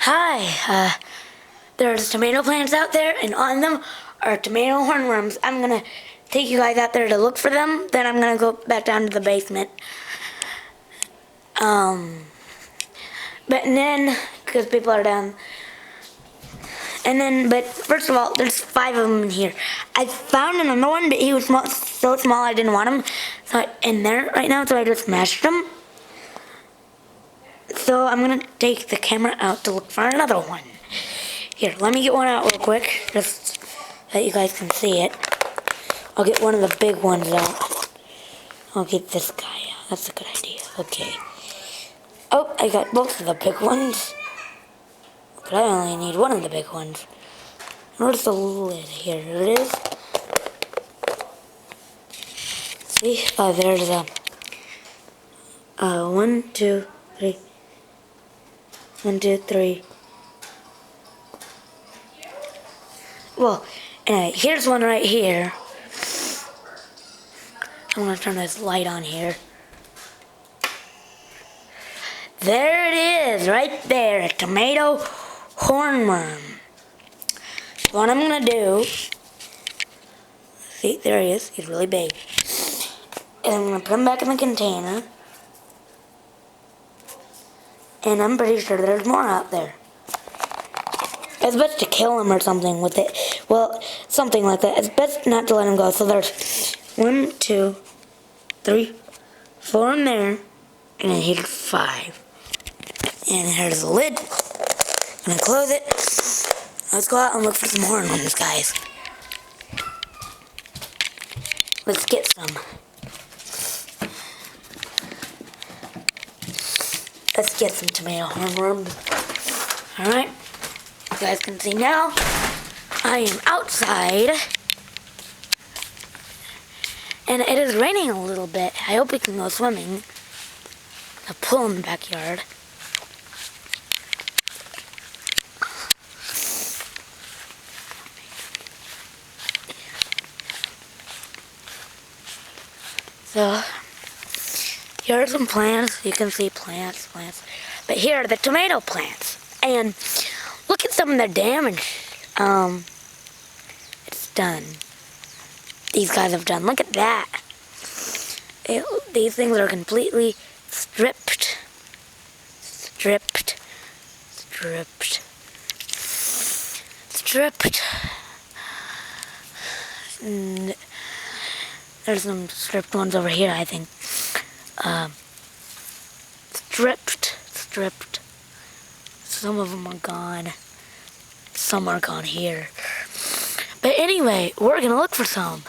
Hi, there's tomato plants out there, and on them are tomato hornworms. I'm gonna take you guys out there to look for them, then I'm gonna go back down to the basement. But then, because people are down, but first of all, there's 5 of them in here. I found another one, but he was so small I didn't want him in there right now, so I just smashed him. So I'm gonna take the camera out to look for another one. Here, let me get one out real quick, just so that you guys can see it. I'll get one of the big ones out. I'll get this guy out. That's a good idea. Okay. Oh, I got both of the big ones. But I only need one of the big ones. Where's the lid? Here it is. See? Oh, there's a 1, 2, 3. 1, 2, 3. Well, anyway, here's one right here. I'm gonna turn this light on here. There it is, right there, a tomato hornworm. What I'm gonna do, see, there he is, he's really big. And I'm gonna put him back in the container. And I'm pretty sure there's more out there. It's best to kill him or something with it. Well, something like that. It's best not to let him go. So there's 1, 2, 3, 4 in there. And then here's 5. And here's the lid. I'm gonna close it. Let's go out and look for some hornworms, guys. Let's get some. Let's get some tomato hornworms. Alright. You guys can see now, I am outside. And it is raining a little bit. I hope we can go swimming. A pool in the backyard. So, here are some plants. You can see plants. But here are the tomato plants. And look at some of the damage. It's done. These guys have done. Look at that. These things are completely stripped. And there's some stripped ones over here, I think. Stripped. Some of them are gone. Some are gone here. But anyway, we're gonna look for some.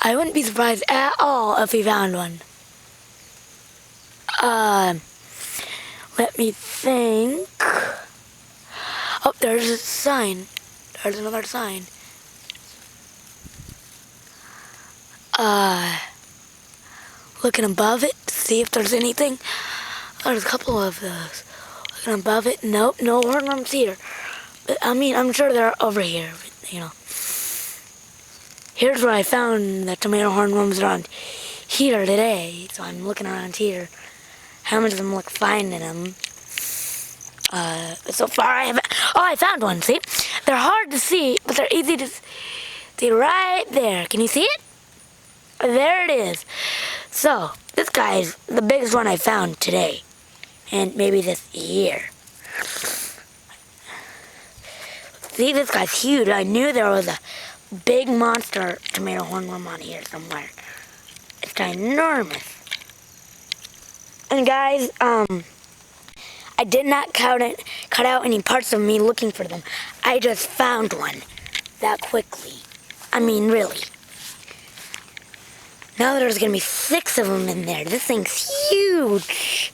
I wouldn't be surprised at all if we found one. Let me think. Oh, there's a sign. There's another sign. Looking above it to see if there's anything. There's a couple of those. Looking above it, nope, no hornworms here. But, I mean, I'm sure they're over here, you know. Here's where I found the tomato hornworms around here today. So I'm looking around here. How much of them look finding them? So far I haven't. Oh, I found one. See, they're hard to see, but they're easy to see. Right there. Can you see it? There it is. So this guy's the biggest one I found today, and maybe this year. See, this guy's huge. I knew there was a big monster tomato hornworm on here somewhere. It's ginormous. And guys, I did not cut out any parts of me looking for them. I just found one that quickly. I mean, really. Now there's gonna be 6 of them in there. This thing's huge.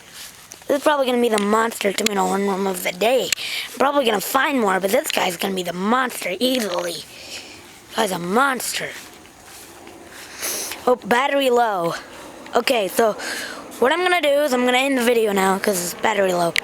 This is probably gonna be the monster tomato hornworm of the day. I'm probably gonna find more, but this guy's gonna be the monster easily. This guy's a monster. Oh, battery low. Okay, so what I'm gonna do is I'm gonna end the video now because it's battery low.